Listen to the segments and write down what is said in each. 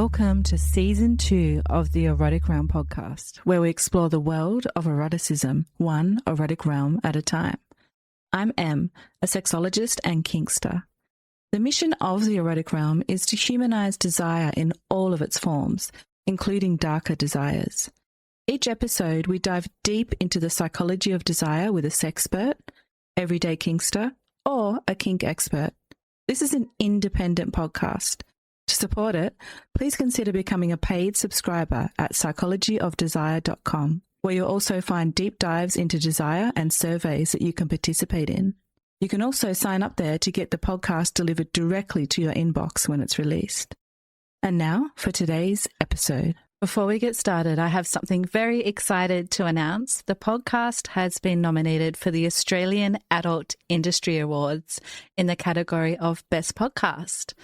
Welcome to Season 2 of the Erotic Realm podcast, where we explore the world of eroticism, one erotic realm at a time. I'm Em, a sexologist and kinkster. The mission of the Erotic Realm is to humanize desire in all of its forms, including darker desires. Each episode, we dive deep into the psychology of desire with a sexpert, everyday kinkster, or a kink expert. This is an independent podcast. To support it, please consider becoming a paid subscriber at psychologyofdesire.com, where you'll also find deep dives into desire and surveys that you can participate in. You can also sign up there to get the podcast delivered directly to your inbox when it's released. And now for today's episode. Before we get started, I have something very excited to announce. The podcast has been nominated for the Australian Adult Industry Awards in the category of Best Podcast.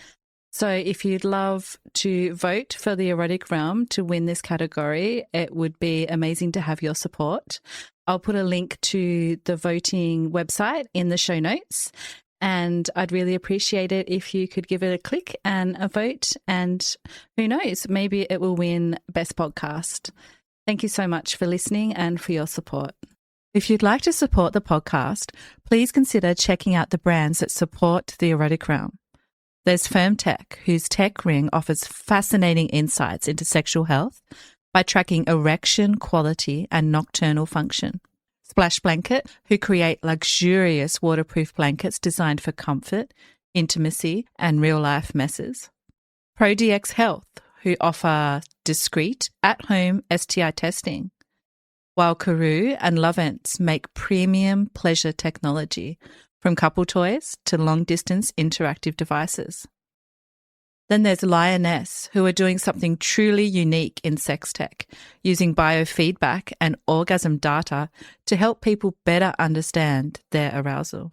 So if you'd love to vote for the Erotic Realm to win this category, it would be amazing to have your support. I'll put a link to the voting website in the show notes, and I'd really appreciate it if you could give it a click and a vote, and who knows, maybe it will win Best Podcast. Thank you so much for listening and for your support. If you'd like to support the podcast, please consider checking out the brands that support the Erotic Realm. There's Firm Tech, whose tech ring offers fascinating insights into sexual health by tracking erection quality and nocturnal function. Splash Blanket, who create luxurious waterproof blankets designed for comfort, intimacy, and real-life messes. ProDX Health, who offer discreet, at-home STI testing. While Karoo and Lovents make premium pleasure technology, from couple toys to long-distance interactive devices. Then there's Lioness, who are doing something truly unique in sex tech, using biofeedback and orgasm data to help people better understand their arousal.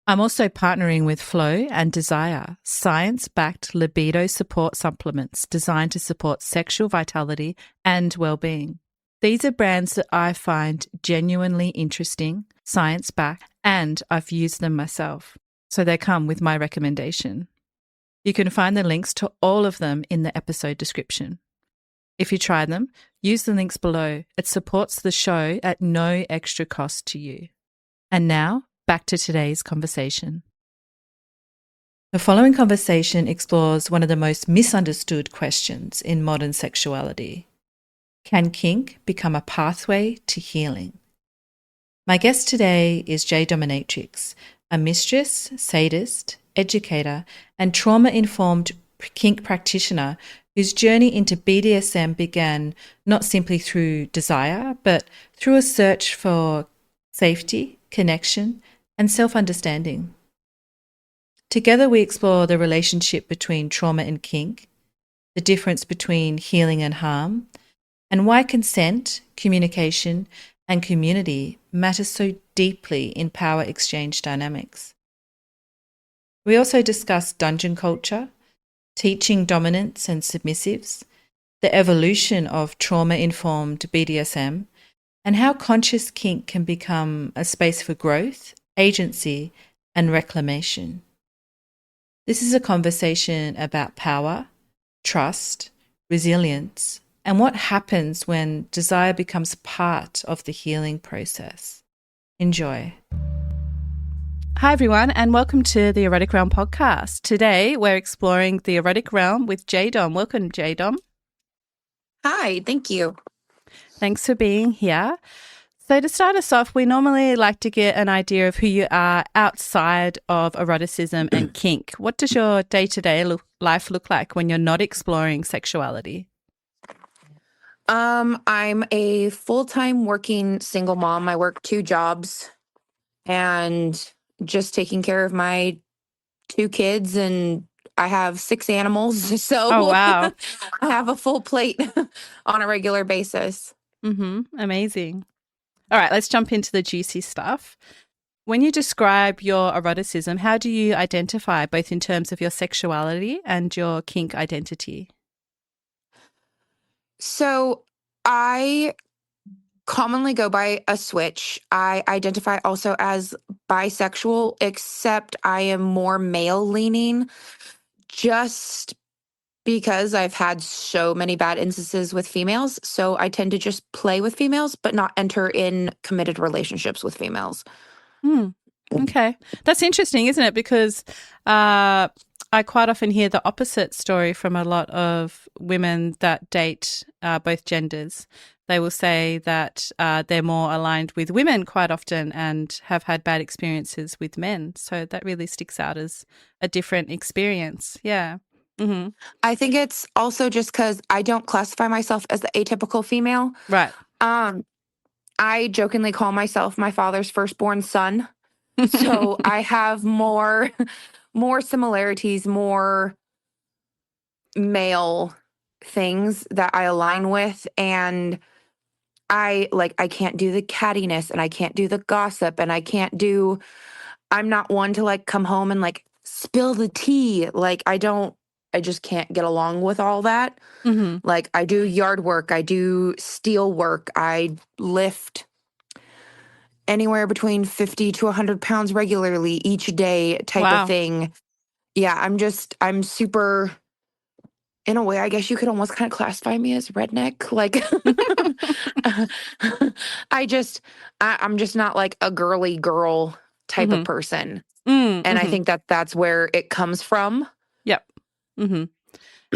I'm also partnering with Flow and Desire, science-backed libido support supplements designed to support sexual vitality and well-being. These are brands that I find genuinely interesting, science-backed, and I've used them myself, so they come with my recommendation. You can find the links to all of them in the episode description. If you try them, use the links below. It supports the show at no extra cost to you. And now, back to today's conversation. The following conversation explores one of the most misunderstood questions in modern sexuality. Can kink become a pathway to healing? My guest today is JDominatrix, a mistress, sadist, educator, and trauma-informed kink practitioner whose journey into BDSM began not simply through desire, but through a search for safety, connection, and self-understanding. Together we explore the relationship between trauma and kink, the difference between healing and harm, and why consent, communication, and community matter so deeply in power exchange dynamics. We also discuss dungeon culture, teaching dominants and submissives, the evolution of trauma-informed BDSM, and how conscious kink can become a space for growth, agency, and reclamation. This is a conversation about power, trust, resilience, and what happens when desire becomes part of the healing process. Enjoy. Hi, everyone, and welcome to the Erotic Realm podcast. Today, we're exploring the Erotic Realm with JDom. Welcome, JDom. Hi, thank you. Thanks for being here. So to start us off, we normally like to get an idea of who you are outside of eroticism and kink. What does your day-to-day life look like when you're not exploring sexuality? I'm a full-time working single mom. I work 2 jobs and just taking care of my 2 kids, and I have 6 animals. So Oh, wow. I have a full plate on a regular basis. Amazing. All right, let's jump into the juicy stuff. When you describe your eroticism, how do you identify both in terms of your sexuality and your kink identity? So I commonly go by a switch. I identify also as bisexual, except I am more male leaning just because I've had so many bad instances with females. So I tend to just play with females, but not enter in committed relationships with females. Hmm. Okay. That's interesting, isn't it? Because I quite often hear the opposite story from a lot of women that date both genders. They will say that they're more aligned with women quite often and have had bad experiences with men. So that really sticks out as a different experience. Yeah. Mm-hmm. I think it's also just because I don't classify myself as the atypical female. Right. Um, I jokingly call myself my father's firstborn son. So I have more more similarities, more male things that I align with. And I can't do the cattiness and I can't do the gossip and I'm not one to like come home and like spill the tea. I just can't get along with all that. Mm-hmm. Like I do yard work, I do steel work, I lift anywhere between 50 to 100 pounds regularly each day type of Wow. thing. Yeah, I'm super, in a way, I guess you could almost kind of classify me as redneck. Like, I'm just not like a girly girl type of Mm-hmm. person. And I Mm-hmm. think that that's where it comes from. Yep. Mm-hmm.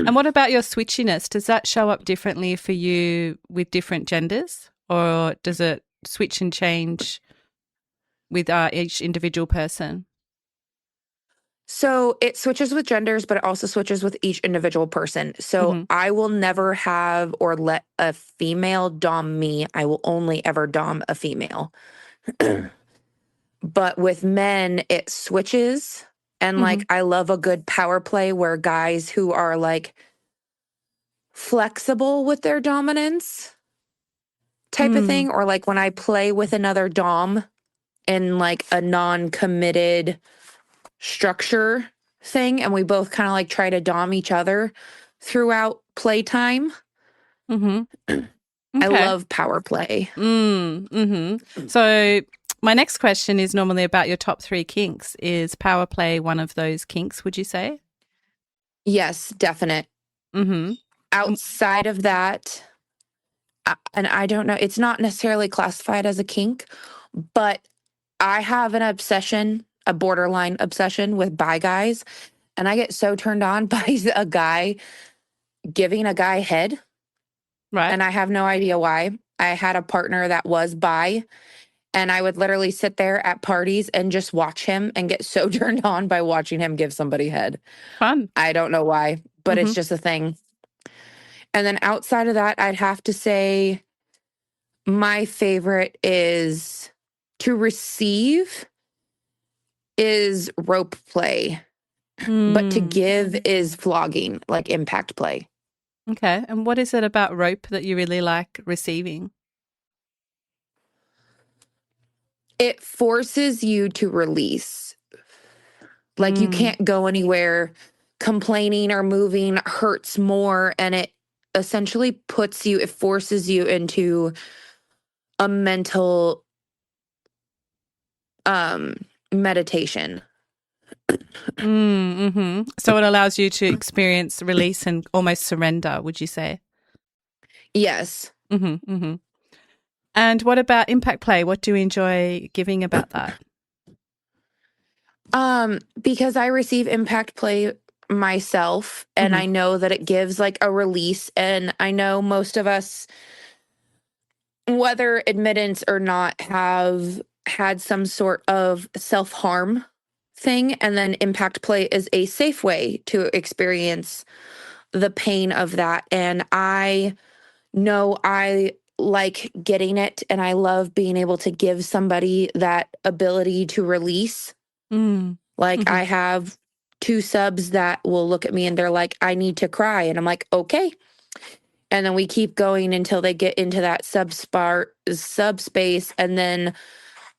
And what about your switchiness? Does that show up differently for you with different genders, or does it switch and change with each individual person? So it switches with genders, but it also switches with each individual person. So Mm-hmm. I will never have or let a female dom me. I will only ever dom a female. But with men, it switches. And Mm-hmm. like, I love a good power play where guys who are like flexible with their dominance type of Mm. thing, or like when I play with another dom in like a non committed structure thing, and we both kind of like try to dom each other throughout playtime. Mm-hmm. I Okay. love power play. Mm-hmm. So my next question is normally about your top 3 kinks. Is power play one of those kinks, would you say? Yes, definite. Mm-hmm. Outside of that, and I don't know, it's not necessarily classified as a kink, but I have an obsession, a borderline obsession with bi guys. And I get so turned on by a guy giving a guy head. Right. And I have no idea why. I had a partner that was bi, and I would literally sit there at parties and just watch him and get so turned on by watching him give somebody head. Fun. I don't know why, but Mm-hmm. it's just a thing. And then outside of that, I'd have to say my favorite is to receive is rope play, but to Mm. give is vlogging, like impact play. Okay. And what is it about rope that you really like receiving? It forces you to release. Like you Mm. can't go anywhere. Complaining or moving hurts more, and it essentially it forces you into a mental um meditation. Mm-hmm. So it allows you to experience release and almost surrender, would you say? Yes. Mm-hmm. Mm-hmm. And what about impact play? What do you enjoy giving about that? Because I receive impact play myself, and Mm-hmm. I know that it gives like a release, and I know most of us, whether admittance or not, have had some sort of self-harm thing, and then impact play is a safe way to experience the pain of that. And I know I like getting it, and I love being able to give somebody that ability to release. Mm. Like Mm-hmm. I have 2 subs that will look at me and they're like, I need to cry. And I'm like, okay. And then we keep going until they get into that subspace. And then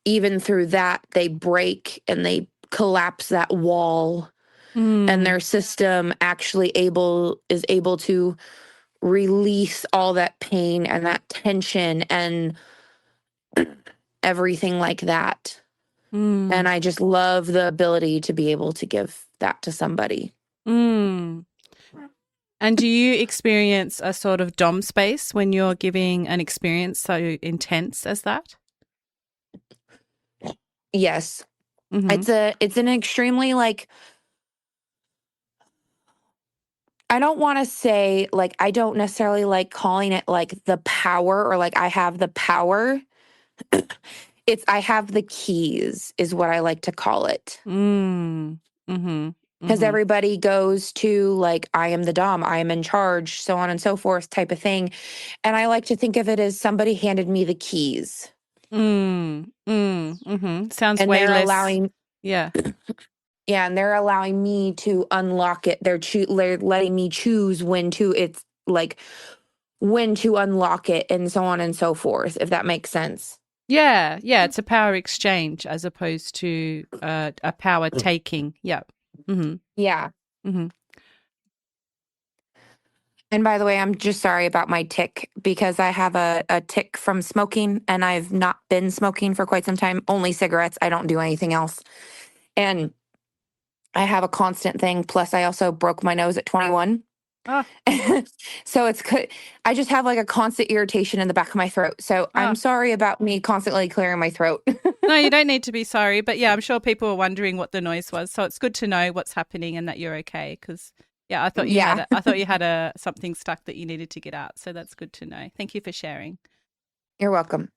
even through that, they break and they collapse that wall. And Mm. their system actually is able to release all that pain and that tension and everything like that. And Mm. I just love the ability to be able to give that to somebody. Mm. And do you experience a sort of dom space when you're giving an experience so intense as that? Yes. Mm-hmm. It's an extremely like, I don't want to say like, I don't necessarily like calling it like the power or like I have the power. It's I have the keys is what I like to call it. Mm. Mm-hmm. Because Mm-hmm. everybody goes to like, I am the dom, I am in charge, so on and so forth type of thing. And I like to think of it as somebody handed me the keys Sounds and way they're less. allowing, Yeah. yeah, and they're allowing me to unlock it. They're letting me choose when to, it's like when to unlock it and so on and so forth, if that makes sense. Yeah. Yeah. It's a power exchange as opposed to a power taking. Yeah. Mm-hmm. Yeah. Mm-hmm. And by the way, I'm just sorry about my tick because I have a tick from smoking and I've not been smoking for quite some time, only cigarettes. I don't do anything else. And I have a constant thing. Plus, I also broke my nose at 21. Ah, So it's good. I just have like a constant irritation in the back of my throat. So I'm ah. sorry about me constantly clearing my throat. No, you don't need to be sorry. But yeah, I'm sure people were wondering what the noise was. So it's good to know what's happening and that you're okay. Because yeah, Yeah, I thought you had a something stuck that you needed to get out. So that's good to know. Thank you for sharing. you're welcome.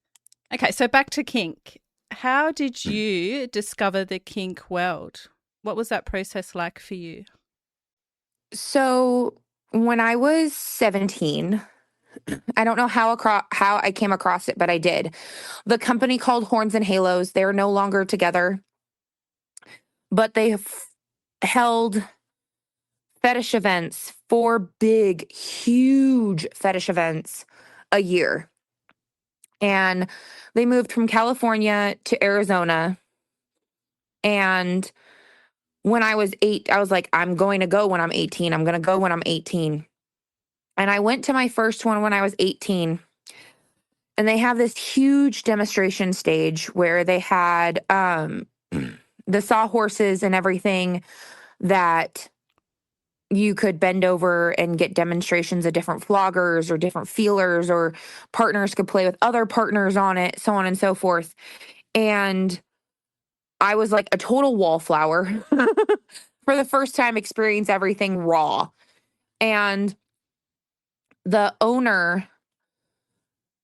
Okay, so back to kink. How did you discover the kink world? What was that process like for you? So when I was 17, I don't know how I came across it, but I did. The company called Horns and Halos, they're no longer together, but they held fetish events, 4 big, huge fetish events a year. And they moved from California to Arizona. And when I was 8, I was like, I'm going to go when I'm 18. I'm going to go when I'm 18. And I went to my first one when I was 18. And they have this huge demonstration stage where they had the sawhorses and everything that you could bend over and get demonstrations of different floggers or different feelers, or partners could play with other partners on it, so on and so forth. And I was like a total wallflower for the first time, experience everything raw. And the owner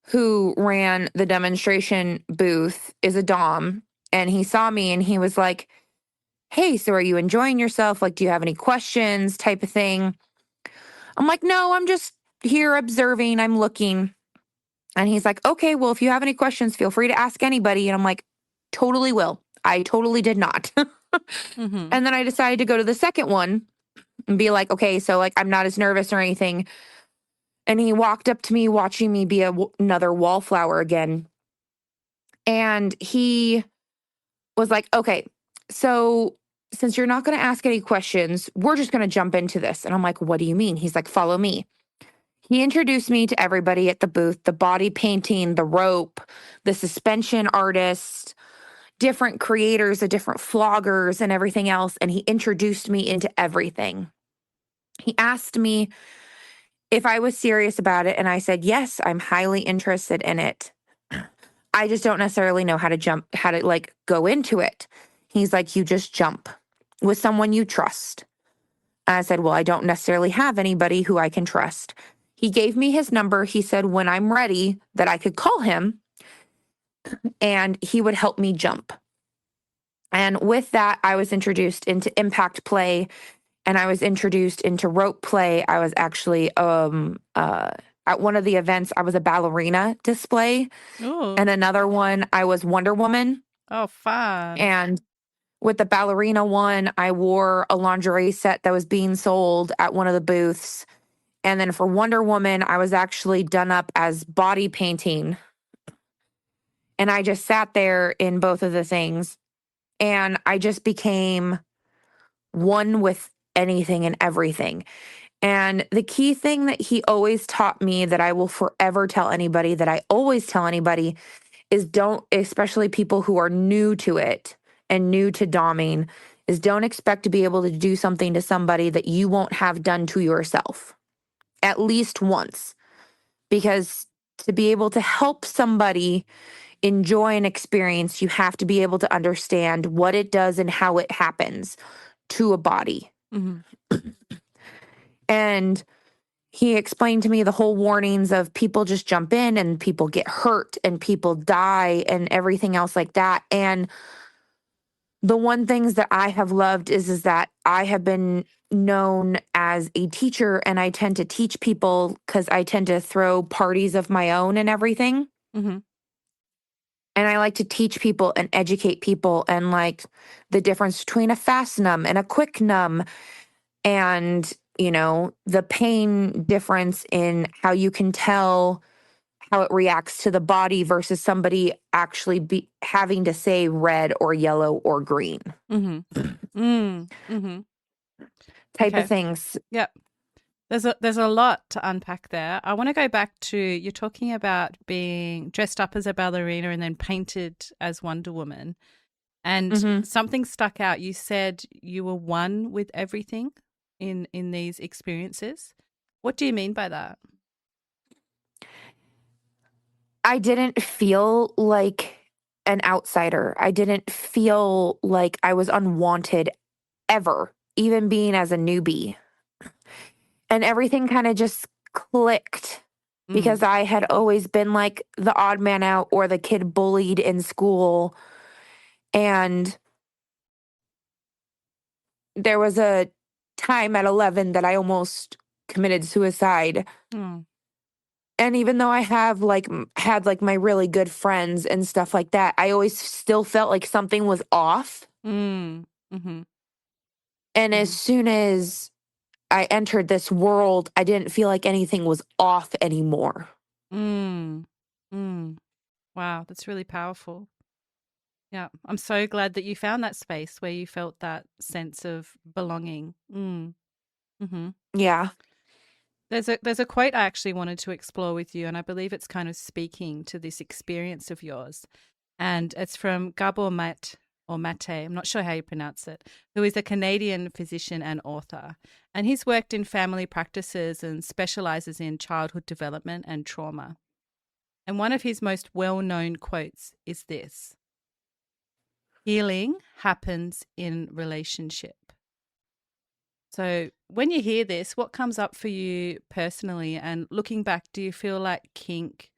who ran the demonstration booth is a dom, and he saw me and he was like, hey, so are you enjoying yourself? Like, do you have any questions type of thing? I'm like, no, I'm just here observing. I'm looking. And he's like, okay, well, if you have any questions, feel free to ask anybody. And I'm like, totally will. I totally did not. Mm-hmm. And then I decided to go to the second one and be like, okay, so like I'm not as nervous or anything. And he walked up to me, watching me be another wallflower again. And he was like, okay, so since you're not going to ask any questions, we're just going to jump into this. And I'm like, what do you mean? He's like, follow me. He introduced me to everybody at the booth, the body painting, the rope, the suspension artist, different creators of different floggers and everything else. And he introduced me into everything. He asked me if I was serious about it. And I said, yes, I'm highly interested in it. I just don't necessarily know how to like go into it. He's like, you just jump with someone you trust. And I said, well, I don't necessarily have anybody who I can trust. He gave me his number. He said, when I'm ready, that I could call him and he would help me jump. And with that, I was introduced into impact play, and I was introduced into rope play. I was actually at one of the events, I was a ballerina display, Oh, and another one I was Wonder Woman. oh, fun. And with the ballerina one, I wore a lingerie set that was being sold at one of the booths. And then for Wonder Woman, I was actually done up as body painting. And I just sat there in both of the things. And I just became one with anything and everything. And the key thing that he always taught me, that I will forever tell anybody, that I always tell anybody, is don't, especially people who are new to it and new to doming, is don't expect to be able to do something to somebody that you won't have done to yourself. at least once, because to be able to help somebody enjoy an experience, you have to be able to understand what it does and how it happens to a body. Mm-hmm. And he explained to me the whole warnings of people just jump in and people get hurt and people die and everything else like that. And the one things that I have loved is that I have been known as a teacher, and I tend to teach people because I tend to throw parties of my own and everything. Mm-hmm. And I like to teach people and educate people and like the difference between a fast numb and a quick numb, and, you know, the pain difference in how you can tell how it reacts to the body versus somebody actually be having to say red or yellow or green Mm-hmm. Mm-hmm. type of Okay. things. Yep. There's a lot to unpack there. I want to go back to you're talking about being dressed up as a ballerina and then painted as Wonder Woman. And Hmm. something stuck out. You said you were one with everything in these experiences. What do you mean by that? I didn't feel like an outsider. I didn't feel like I was unwanted ever, even being as a newbie. And everything kind of just clicked Mm. because I had always been like the odd man out or the kid bullied in school. And there was a time at 11 that I almost committed suicide. Oh. And even though I have like had like my really good friends and stuff like that, I always still felt like something was off. Mm. Mm-hmm. And as Mm-hmm. soon as I entered this world, I didn't feel like anything was off anymore. Mm. Mm. Wow, that's really powerful. Yeah, I'm so glad that you found that space where you felt that sense of belonging. Mm. Mm-hmm. Yeah. There's a quote I actually wanted to explore with you, and I believe it's kind of speaking to this experience of yours. And it's from Gabor Mate, or Mate, I'm not sure how you pronounce it, who is a Canadian physician and author. And he's worked in family practices and specializes in childhood development and trauma. And one of his most well-known quotes is this: healing happens in relationship. So, when you hear this, what comes up for you personally? And looking back, do you feel like kink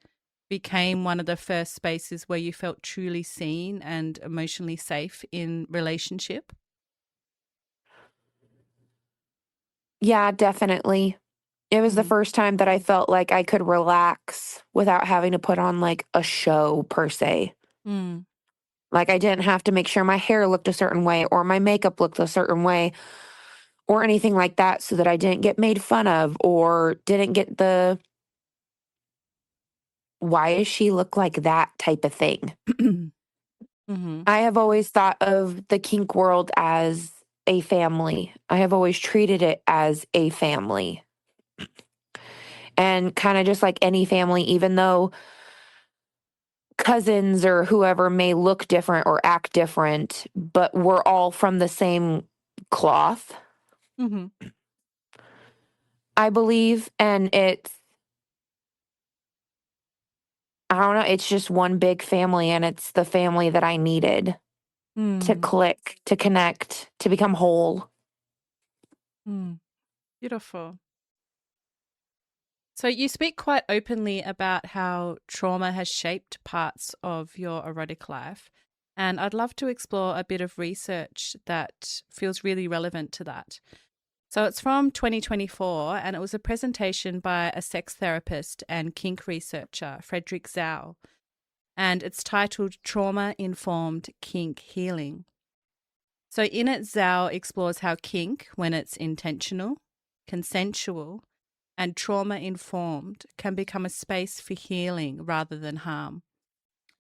became one of the first spaces where you felt truly seen and emotionally safe in relationship? Yeah, definitely. It was the Mm. first time that I felt like I could relax without having to put on like a show per se. Mm. Like I didn't have to make sure my hair looked a certain way or my makeup looked a certain way or anything like that so that I didn't get made fun of or didn't get the why does she look like that type of thing. Mm-hmm. I have always thought of the kink world as a family. I have always treated it as a family. And kind of just like any family, even though cousins or whoever may look different or act different, but we're all from the same cloth, Mm-hmm. I believe. And I don't know, it's just one big family, and it's the family that I needed to Mm. click, to connect, to become whole. Mm. Beautiful. So you speak quite openly about how trauma has shaped parts of your erotic life. And I'd love to explore a bit of research that feels really relevant to that. So it's from 2024, and it was a presentation by a sex therapist and kink researcher, Frederick Zhao. And it's titled Trauma Informed Kink Healing. So in it, Zhao explores how kink, when it's intentional, consensual, and trauma informed, can become a space for healing rather than harm.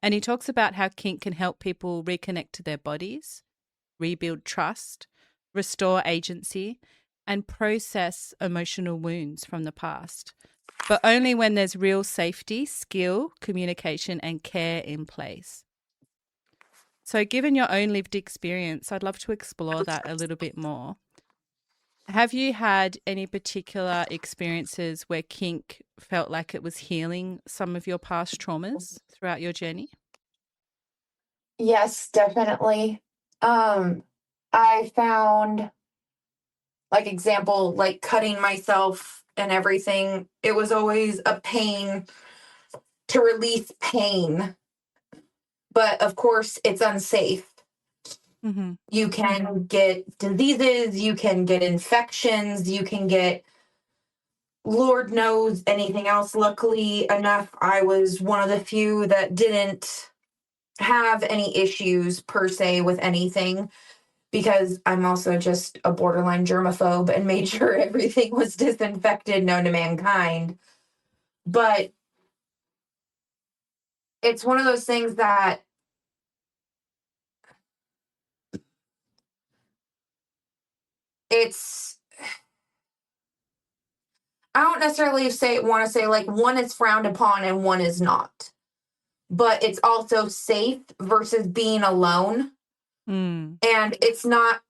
And he talks about how kink can help people reconnect to their bodies, rebuild trust, restore agency, and process emotional wounds from the past. But only when there's real safety, skill, communication, and care in place. So, given your own lived experience, I'd love to explore that a little bit more. Have you had any particular experiences where kink felt like it was healing some of your past traumas throughout your journey? Yes, definitely. I found, like, example, like cutting myself and everything. It was always a pain to release pain, but of course, it's unsafe. Mm-hmm. You can get diseases, you can get infections, you can get Lord knows anything else. Luckily enough, I was one of the few that didn't have any issues per se with anything, because I'm also just a borderline germaphobe and made sure everything was disinfected known to mankind. But it's one of those things that it's, I don't necessarily want to say like one is frowned upon and one is not, but it's also safe versus being alone. Mm. And it's not,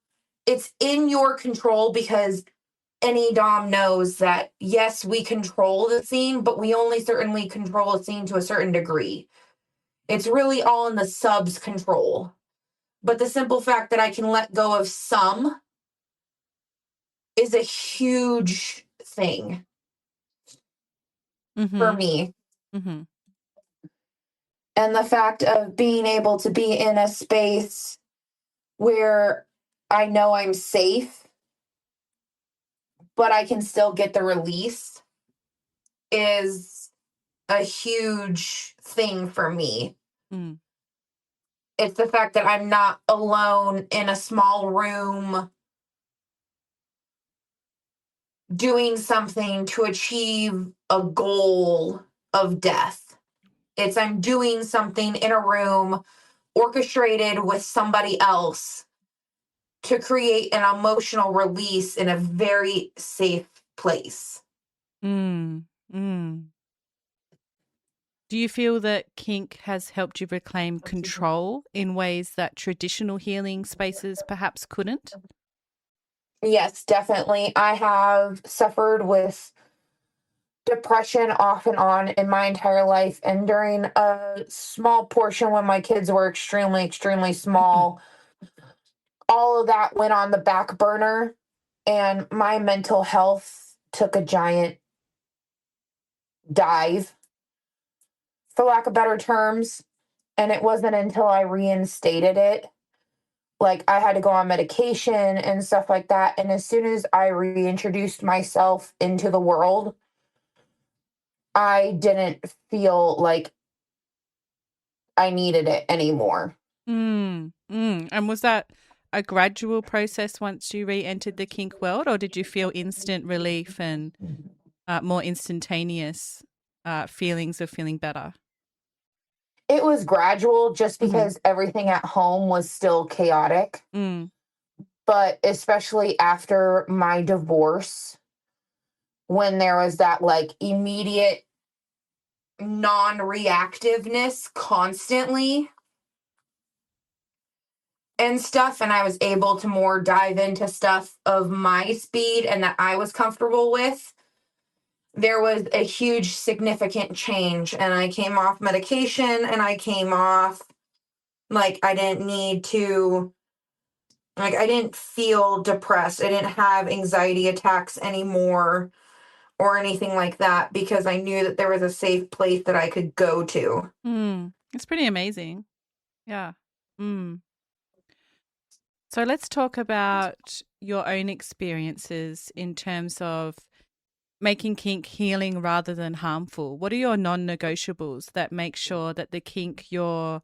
it's in your control, because any dom knows that yes, we control the scene, but we only certainly control a scene to a certain degree. It's really all in the sub's control. But the simple fact that I can let go of some is a huge thing for Mm-hmm. me. Mm-hmm. And the fact of being able to be in a space where I know I'm safe, but I can still get the release, is a huge thing for me. Mm. It's the fact that I'm not alone in a small room doing something to achieve a goal of death. It's I'm doing something in a room orchestrated with somebody else to create an emotional release in a very safe place. Mm. Mm. Do you feel that kink has helped you reclaim control in ways that traditional healing spaces perhaps couldn't? Yes, definitely. I have suffered with depression off and on in my entire life. And during a small portion when my kids were extremely, extremely small, all of that went on the back burner. And my mental health took a giant dive, for lack of better terms. And it wasn't until I reinstated it, like I had to go on medication and stuff like that. And as soon as I reintroduced myself into the world, I didn't feel like I needed it anymore. Mm. Mm. And was that a gradual process once you re-entered the kink world, or did you feel instant relief and more instantaneous feelings of feeling better? It was gradual just Mm-hmm. because everything at home was still chaotic. Mm. But especially after my divorce, when there was that like immediate non reactiveness constantly and stuff, and I was able to more dive into stuff of my speed and that I was comfortable with, there was a huge significant change. And I came off medication, and I came off, like, I didn't need to, like, I didn't feel depressed. I didn't have anxiety attacks anymore or anything like that, because I knew that there was a safe place that I could go to. Mm. It's pretty amazing. Yeah. Mm. So let's talk about your own experiences in terms of making kink healing rather than harmful. What are your non-negotiables that make sure that the kink you're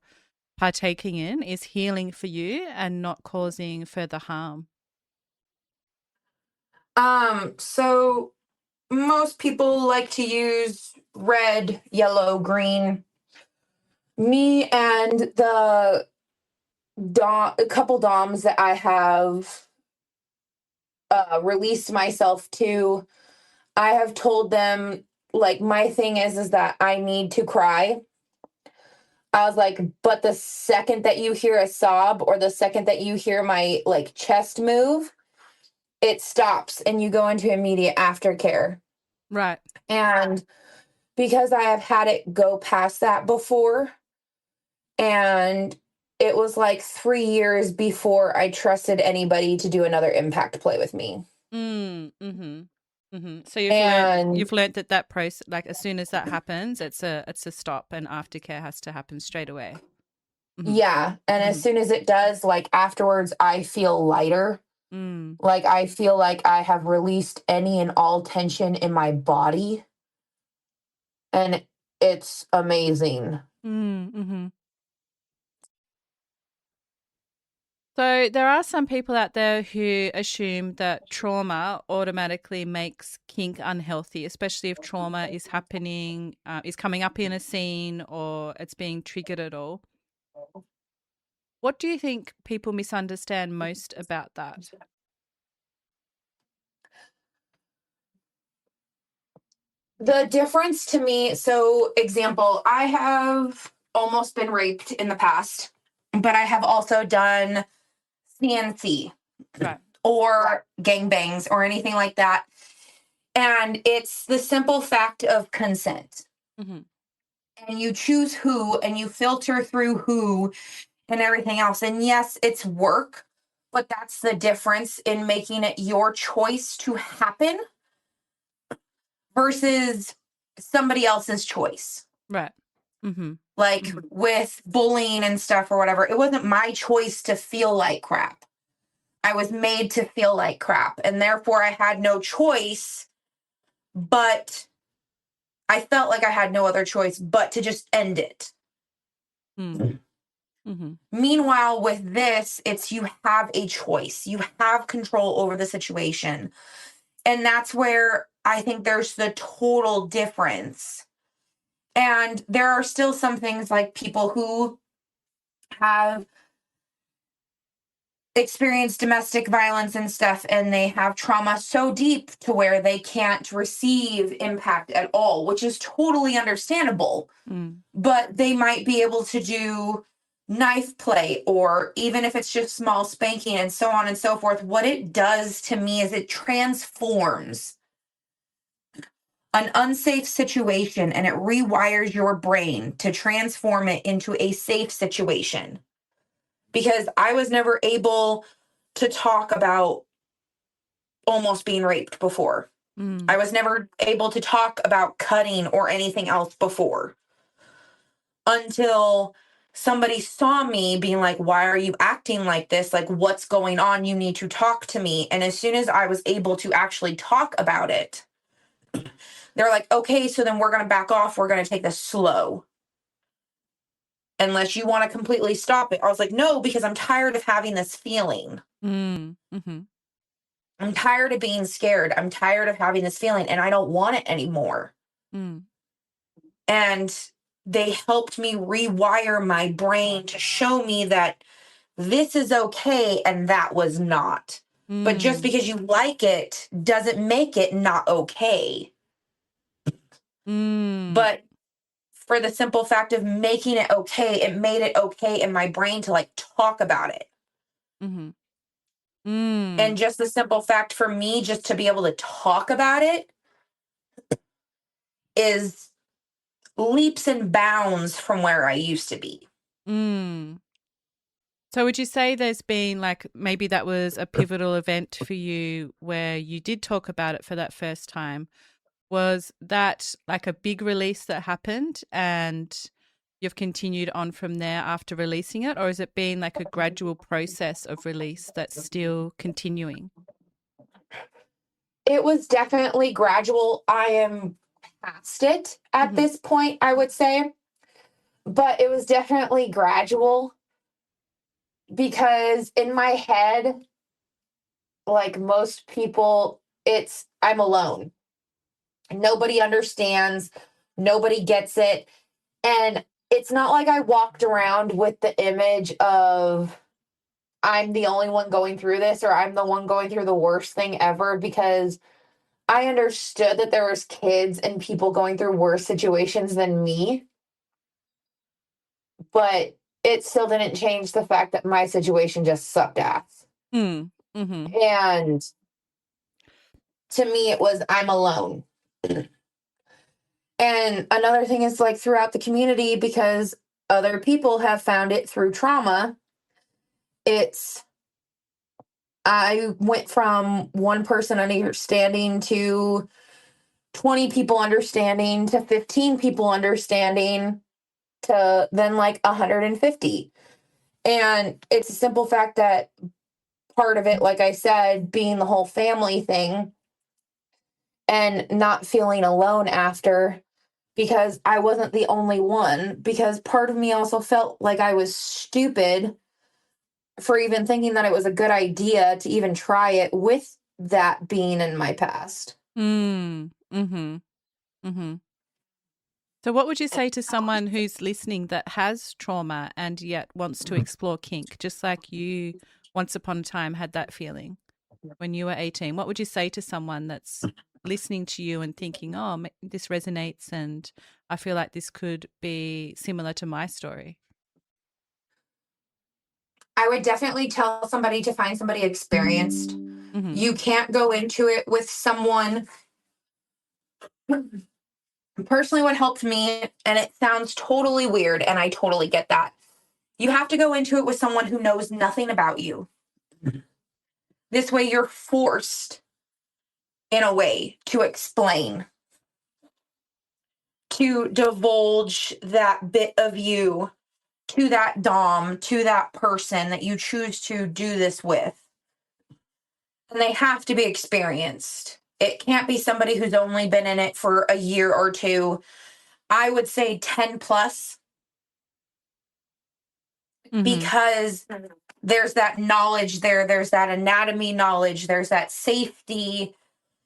partaking in is healing for you and not causing further harm? So most people like to use red, yellow, green. Me and the a couple doms that I have released myself to, I have told them, like, my thing is that I need to cry. I was like, but the second that you hear a sob or the second that you hear my like chest move, it stops and you go into immediate aftercare. Right. And because I have had it go past that before, and it was like 3 years before I trusted anybody to do another impact play with me. So you've learned that process, like as soon as that happens, it's a stop, and aftercare has to happen straight away. Yeah, and as soon as it does, like afterwards, I feel lighter. Like I feel like I have released any and all tension in my body, and it's amazing. So there are some people out there who assume that trauma automatically makes kink unhealthy, especially if trauma is happening, is coming up in a scene, or it's being triggered at all. What do you think people misunderstand most about that? The difference to me, so example, I have almost been raped in the past, but I have also done CNC, right, or gangbangs or anything like that. And it's the simple fact of consent. And you choose who, and you filter through who and everything else. And yes, it's work, but that's the difference in making it your choice to happen versus somebody else's choice. Right. Like with bullying and stuff or whatever, it wasn't my choice to feel like crap. I was made to feel like crap, and therefore I had no choice, but I felt like I had no other choice but to just end it. Meanwhile, with this, it's you have a choice. You have control over the situation. And that's where I think there's the total difference. And there are still some things like people who have experienced domestic violence and stuff, and they have trauma so deep to where they can't receive impact at all, which is totally understandable. But they might be able to do knife play, or even if it's just small spanking and so on and so forth. What it does to me is it transforms an unsafe situation, and it rewires your brain to transform it into a safe situation. Because I was never able to talk about almost being raped before. I was never able to talk about cutting or anything else before, until somebody saw me being like, why are you acting like this? Like, what's going on? You need to talk to me. And as soon as I was able to actually talk about it, they're like, okay, so then we're going to back off. We're going to take this slow. Unless you want to completely stop it. I was like, no, because I'm tired of having this feeling. I'm tired of being scared. I'm tired of having this feeling, and I don't want it anymore. And they helped me rewire my brain to show me that this is okay and that was not. But just because you like it doesn't make it not okay. But for the simple fact of making it okay, it made it okay in my brain to like talk about it. And just the simple fact for me just to be able to talk about it is leaps and bounds from where I used to be. So would you say there's been like, maybe that was a pivotal event for you where you did talk about it for that first time? Was that like a big release that happened and you've continued on from there after releasing it? Or has it been like a gradual process of release that's still continuing? It was definitely gradual. I am past it at this point, I would say. But it was definitely gradual, because in my head, like most people, I'm alone. Nobody understands. Nobody gets it. And it's not like I walked around with the image of I'm the only one going through this, or I'm the one going through the worst thing ever, because I understood that there was kids and people going through worse situations than me. But it still didn't change the fact that my situation just sucked ass. And to me, it was, I'm alone. And another thing is like throughout the community, because other people have found it through trauma, I went from one person understanding to 20 people understanding to 15 people understanding to then like 150. And it's a simple fact that part of it, like I said, being the whole family thing and not feeling alone after, because I wasn't the only one, because part of me also felt like I was stupid for even thinking that it was a good idea to even try it with that being in my past. Mm-hmm. So what would you say to someone who's listening that has trauma and yet wants to explore kink, just like you once upon a time had that feeling when you were 18? What would you say to someone that's listening to you and thinking, oh, this resonates and I feel like this could be similar to my story? I would definitely tell somebody to find somebody experienced. Mm-hmm. You can't go into it with someone. Personally, what helped me, and it sounds totally weird, and I totally get that, you have to go into it with someone who knows nothing about you. This way, you're forced, in a way, to explain, to divulge that bit of you to that dom, to that person that you choose to do this with. And they have to be experienced. It can't be somebody who's only been in it for a year or two. I would say 10 plus, because there's that knowledge there's that anatomy knowledge, there's that safety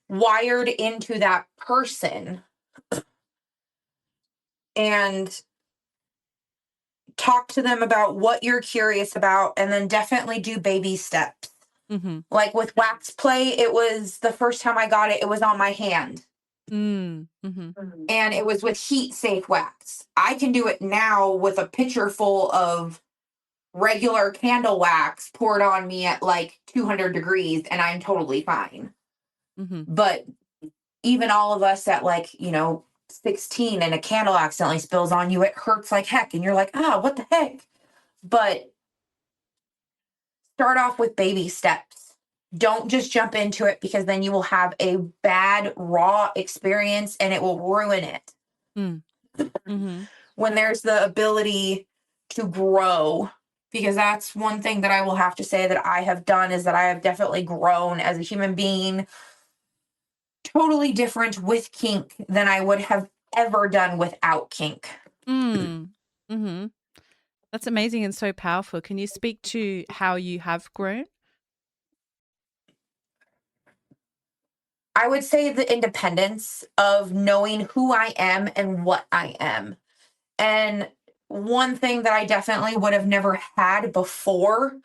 wired into that person. And talk to them about what you're curious about, and then definitely do baby steps. Like with wax play, it was the first time I got it, it was on my hand. And it was with heat safe wax. I can do it now with a pitcher full of regular candle wax poured on me at like 200 degrees, and I'm totally fine. But even all of us at like, 16, and a candle accidentally spills on you, it hurts like heck. And you're like, what the heck? But start off with baby steps. Don't just jump into it, because then you will have a bad raw experience and it will ruin it. When there's the ability to grow, because that's one thing that I will have to say that I have done, is that I have definitely grown as a human being, totally different with kink than I would have ever done without kink. That's amazing and so powerful. Can you speak to how you have grown? I would say the independence of knowing who I am and what I am. And one thing that I definitely would have never had before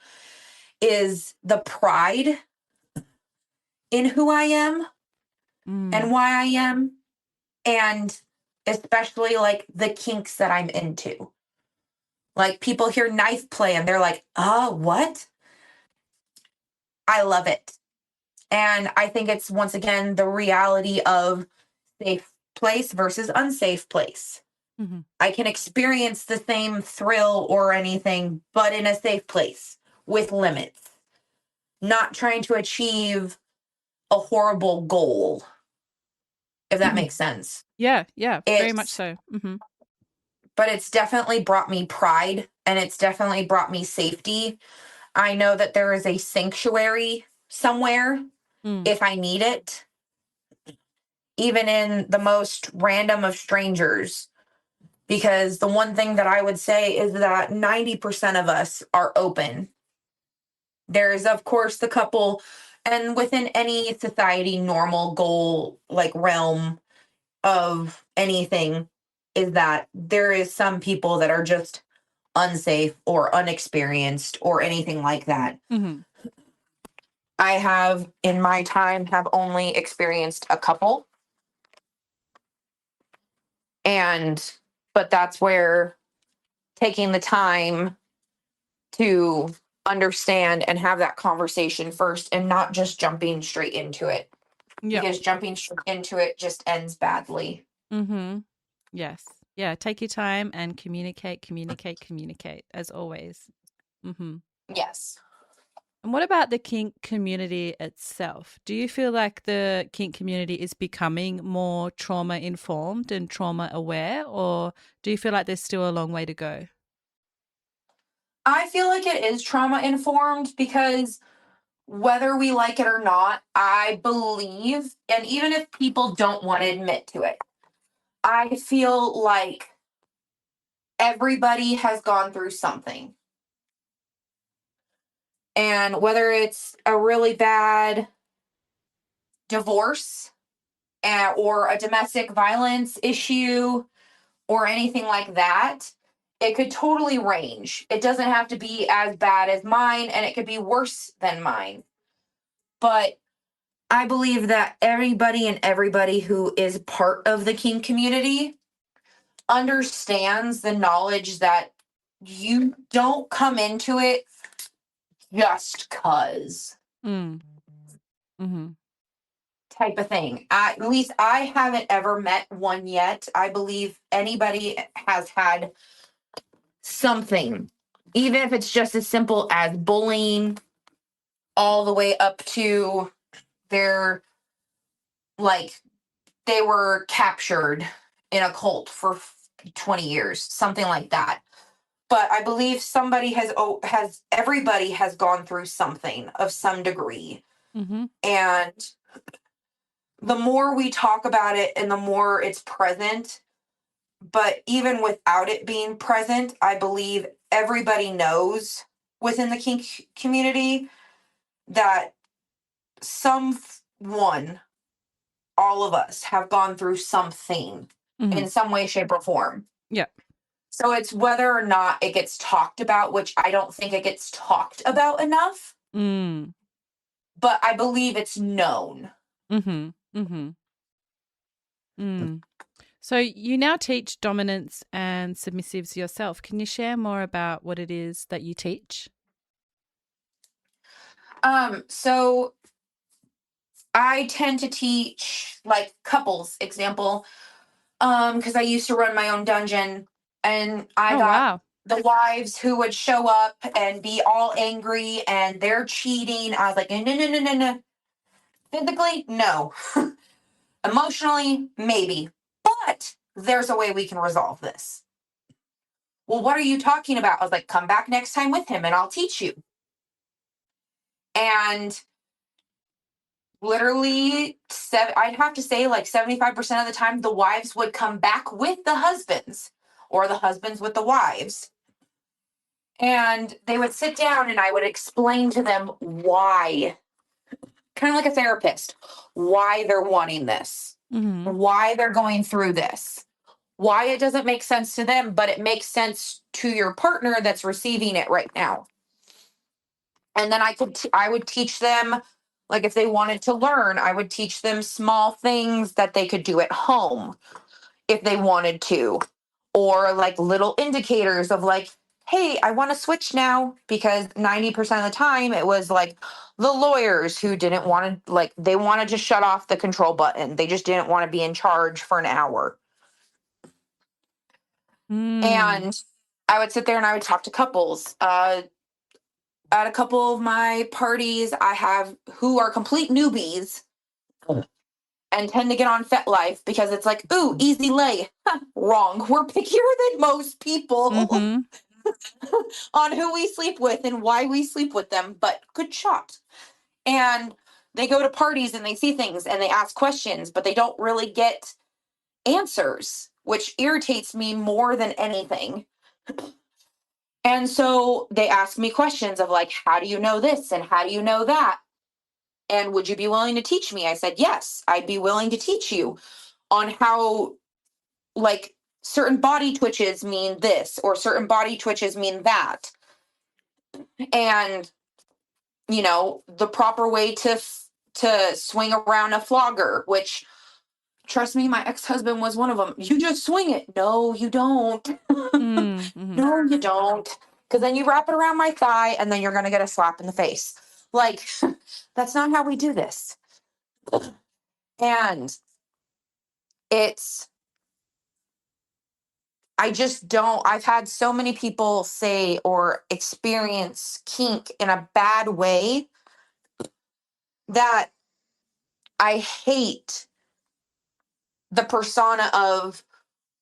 is the pride in who I am and why I am, and especially like the kinks that I'm into. Like people hear knife play and they're like, oh, what? I love it. And I think it's, once again, the reality of safe place versus unsafe place. I can experience the same thrill or anything, but in a safe place with limits, not trying to achieve a horrible goal, if that makes sense. Yeah, very much so. But it's definitely brought me pride, and it's definitely brought me safety. I know that there is a sanctuary somewhere if I need it, even in the most random of strangers. Because the one thing that I would say is that 90% of us are open. There is, of course, the couple, and within any society, normal goal, like realm of anything, is that there is some people that are just unsafe or unexperienced or anything like that. I have, in my time, have only experienced a couple. But that's where taking the time to understand and have that conversation first, and not just jumping straight into it. Yep. because jumping straight into it just ends badly. Mm-hmm. Yes. Yeah. Take your time and communicate as always. Mm-hmm. Yes. And what about the kink community itself? Do you feel like the kink community is becoming more trauma informed and trauma aware, or do you feel like there's still a long way to go? I feel like it is trauma informed because whether we like it or not, I believe, and even if people don't want to admit to it, I feel like everybody has gone through something. And whether it's a really bad divorce or a domestic violence issue or anything like that, it could totally range. It doesn't have to be as bad as mine, and it could be worse than mine. But I believe that everybody who is part of the kink community understands the knowledge that you don't come into it just cuz Mm. Mm-hmm. type of thing. At least I haven't ever met one yet. I believe anybody has had something, even if it's just as simple as bullying, all the way up to their, like, they were captured in a cult for 20 years, something like that. But I believe everybody has gone through something of some degree. Mm-hmm. And the more we talk about it and the more it's present, but even without it being present, I believe everybody knows within the kink community that someone, all of us, have gone through something Mm-hmm. in some way, shape, or form. Yeah. So it's whether or not it gets talked about, which I don't think it gets talked about enough, Mm. but I believe it's known. Mm-hmm. Mm-hmm. Mm. So you now teach dominance and submissives yourself. Can you share more about what it is that you teach? So I tend to teach like couples example, because I used to run my own dungeon, and I Oh, got wow. the wives who would show up and be all angry and they're cheating. I was like, no, no, no, no, no, no. Physically, no. Emotionally, maybe. But there's a way we can resolve this. Well, what are you talking about? I was like, come back next time with him and I'll teach you. And literally, I'd have to say like 75% of the time, the wives would come back with the husbands or the husbands with the wives. And they would sit down and I would explain to them why, kind of like a therapist, why they're wanting this, Mm-hmm. why they're going through this, why it doesn't make sense to them, but it makes sense to your partner that's receiving it right now. And then I would teach them, like if they wanted to learn, I would teach them small things that they could do at home if they wanted to, or like little indicators of like, hey, I want to switch now, because 90% of the time it was like the lawyers who didn't want to, like, they wanted to shut off the control button. They just didn't want to be in charge for an hour. And I would sit there and I would talk to couples. At a couple of my parties, I have who are complete newbies and tend to get on FetLife because it's like, ooh, easy lay. Wrong. We're pickier than most people Mm-hmm. on who we sleep with and why we sleep with them, but good shot. And they go to parties and they see things and they ask questions, but they don't really get answers, which irritates me more than anything. And so they ask me questions of like, how do you know this and how do you know that? And would you be willing to teach me? I said, yes, I'd be willing to teach you on how, like, certain body twitches mean this or certain body twitches mean that. And, you know, the proper way to swing around a flogger, which, trust me, my ex-husband was one of them. You just swing it. No, you don't. Mm-hmm. No, you don't. Because then you wrap it around my thigh and then you're going to get a slap in the face. Like, that's not how we do this. And I just don't, I've had so many people say or experience kink in a bad way that I hate the persona of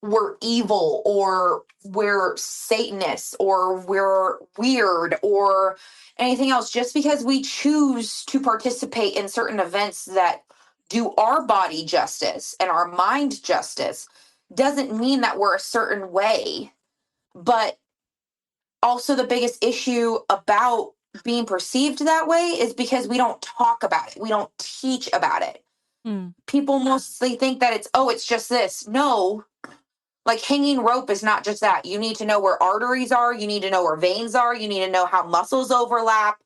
we're evil or we're Satanists or we're weird or anything else, just because we choose to participate in certain events that do our body justice and our mind justice doesn't mean that we're a certain way. But also the biggest issue about being perceived that way is because we don't talk about it. We don't teach about it. People mostly think that it's just this. No, like hanging rope is not just that. You need to know where arteries are. You need to know where veins are. You need to know how muscles overlap.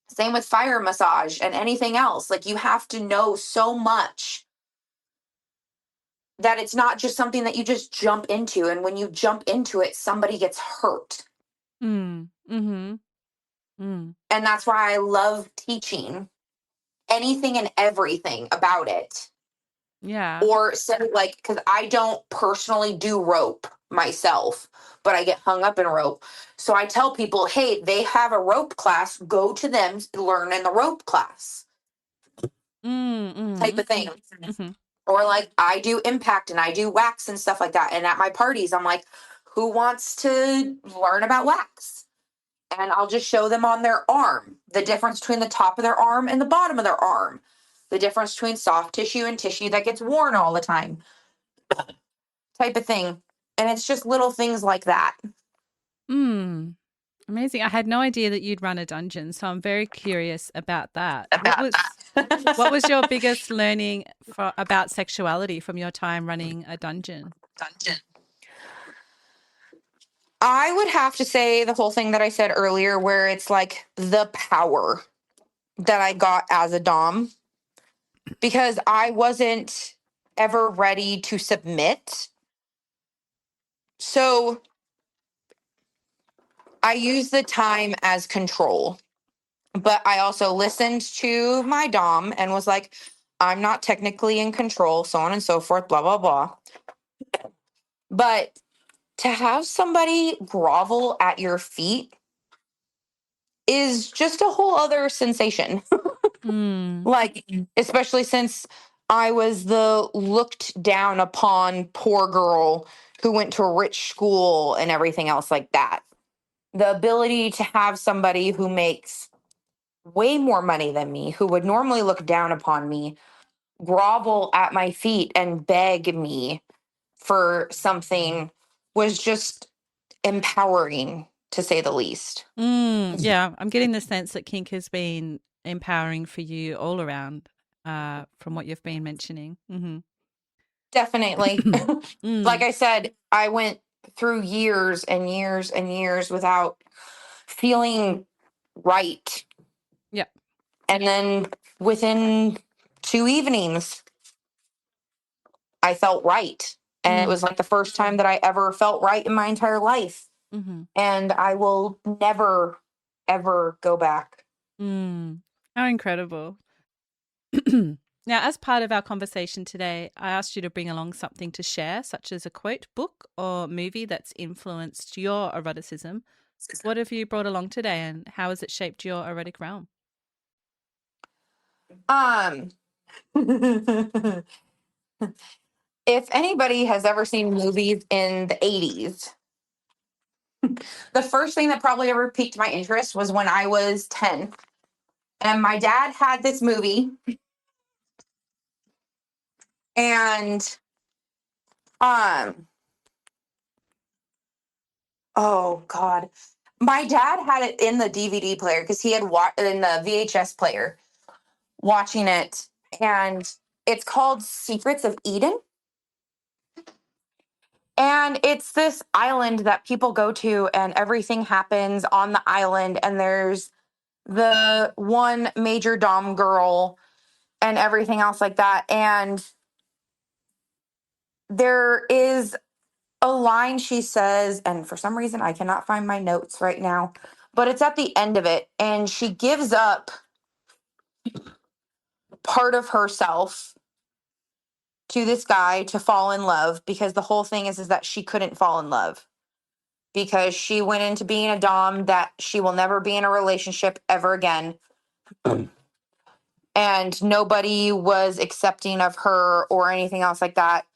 Same with fire massage and anything else. Like you have to know so much that it's not just something that you just jump into. And when you jump into it, somebody gets hurt. Mm-hmm. And that's why I love teaching anything and everything about it. Yeah. Or say like, because I don't personally do rope myself, but I get hung up in rope. So I tell people, hey, they have a rope class, go to them, learn in the rope class type of thing. Mm-hmm. Or like I do impact and I do wax and stuff like that. And at my parties, I'm like, who wants to learn about wax? And I'll just show them on their arm, the difference between the top of their arm and the bottom of their arm, the difference between soft tissue and tissue that gets worn all the time, type of thing. And it's just little things like that. Amazing. I had no idea that you'd run a dungeon, so I'm very curious about that. What was your biggest learning about sexuality from your time running a dungeon? I would have to say the whole thing that I said earlier, where it's like the power that I got as a Dom, because I wasn't ever ready to submit. So I use the time as control, but I also listened to my Dom and was like, I'm not technically in control, so on and so forth, blah, blah, blah. But to have somebody grovel at your feet is just a whole other sensation. Like, especially since I was the looked down upon poor girl who went to a rich school and everything else like that. The ability to have somebody who makes way more money than me, who would normally look down upon me, grovel at my feet and beg me for something was just empowering, to say the least. Yeah, I'm getting the sense that kink has been empowering for you all around from what you've been mentioning. Definitely. Like I said, I went through years and years and years without feeling right. Yep. And then within 2 evenings, I felt right. And it was like the first time that I ever felt right in my entire life. And I will never, ever go back. How incredible. Now, as part of our conversation today, I asked you to bring along something to share, such as a quote, book, or movie that's influenced your eroticism. What have you brought along today, and how has it shaped your erotic realm? If anybody has ever seen movies in the 80s, the first thing that probably ever piqued my interest was when I was 10. And my dad had this movie. And oh God. My dad had it in the DVD player because he had in the VHS player watching it. And it's called Secrets of Eden. And it's this island that people go to, and everything happens on the island. And there's the one major Dom girl and everything else like that. And there is a line she says, and for some reason I cannot find my notes right now, but it's at the end of it. And she gives up part of herself to this guy to fall in love, because the whole thing is that she couldn't fall in love because she went into being a dom that she will never be in a relationship ever again. And nobody was accepting of her or anything else like that.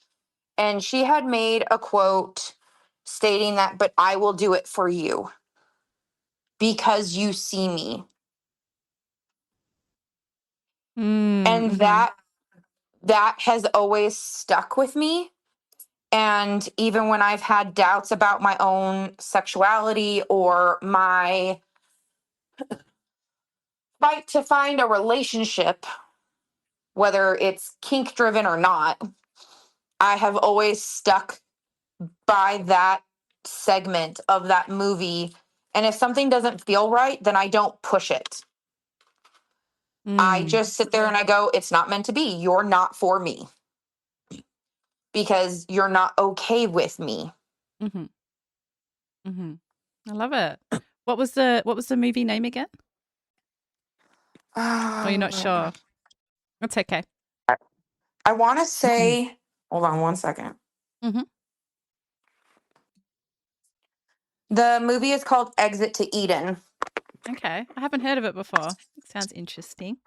And she had made a quote stating that, but I will do it for you because you see me. And that has always stuck with me. And even when I've had doubts about my own sexuality or my fight to find a relationship, whether it's kink driven or not, I have always stuck by that segment of that movie. And if something doesn't feel right, then I don't push it. I just sit there and I go, it's not meant to be. You're not for me because you're not okay with me. I love it. What was the movie name again? Oh, you're not sure. That's okay. I want to say, hold on one second. The movie is called Exit to Eden. Okay. I haven't heard of it before. It sounds interesting.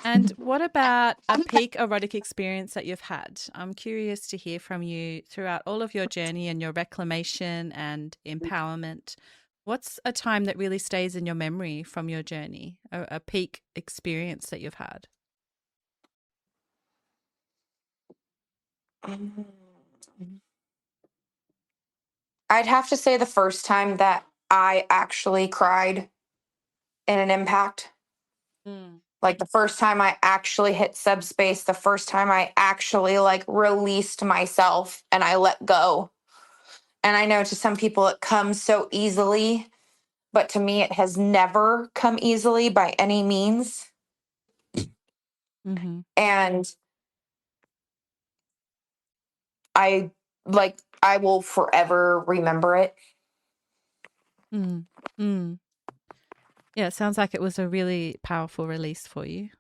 And what about a peak erotic experience that you've had? I'm curious to hear from you throughout all of your journey and your reclamation and empowerment. What's a time that really stays in your memory from your journey, a peak experience that you've had? I'd have to say the first time that I actually cried in an impact. Like the first time I actually hit subspace, the first time I actually like released myself and I let go. And I know to some people it comes so easily, but to me it has never come easily by any means. And I will forever remember it. Yeah, it sounds like it was a really powerful release for you.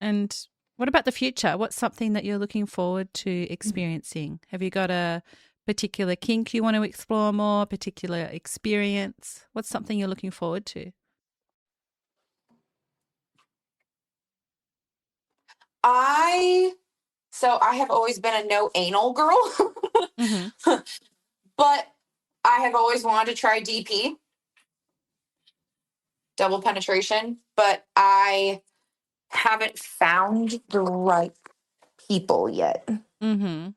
And what about the future? What's something that you're looking forward to experiencing? Have you got a particular kink you want to explore more, particular experience? What's something you're looking forward to? I have always been a no anal girl, but I have always wanted to try DP, double penetration, but I haven't found the right people yet. Well,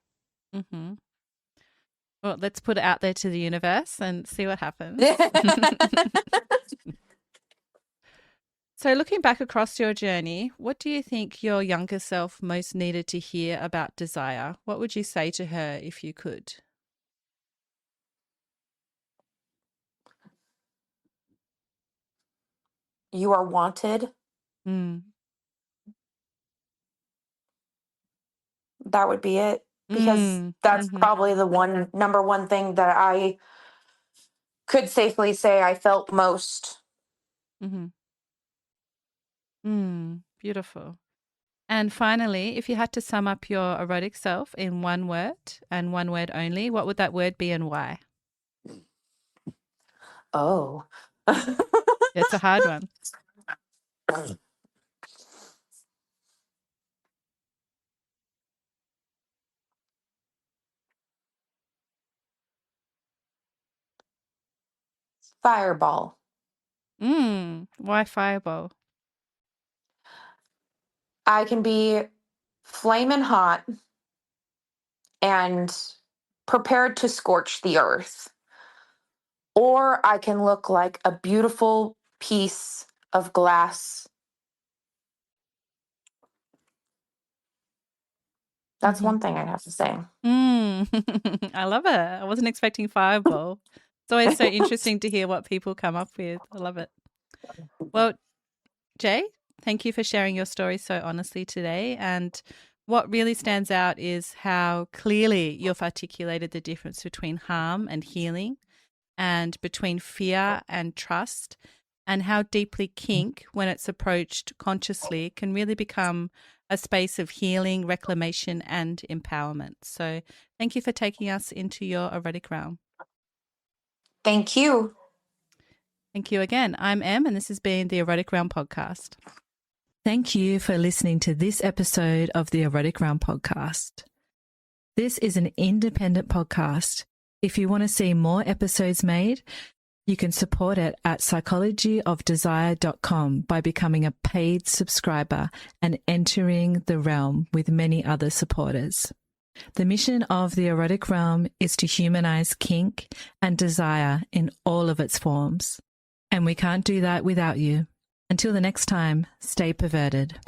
let's put it out there to the universe and see what happens. So looking back across your journey, what do you think your younger self most needed to hear about desire? What would you say to her if you could? You are wanted. That would be it. Because that's probably the number one thing that I could safely say I felt most. Beautiful. And finally, if you had to sum up your erotic self in one word and one word only, what would that word be and why? Oh. It's a hard one. Fireball. Why fireball? I can be flaming hot and prepared to scorch the earth. Or I can look like a beautiful piece of glass. That's one thing I'd have to say. I love it. I wasn't expecting fireball. It's always so interesting to hear what people come up with. I love it. Well, Jay, thank you for sharing your story so honestly today. And what really stands out is how clearly you've articulated the difference between harm and healing and between fear and trust. and how deeply kink, when it's approached consciously, can really become a space of healing, reclamation, and empowerment. So thank you for taking us into your erotic realm. Thank you. Thank you again. I'm Em, and this has been the Erotic Realm Podcast. Thank you for listening to this episode of the Erotic Realm Podcast. This is an independent podcast. If you want to see more episodes made, you can support it at psychologyofdesire.com by becoming a paid subscriber and entering the realm with many other supporters. The mission of the Erotic Realm is to humanize kink and desire in all of its forms. And we can't do that without you. Until the next time, stay perverted.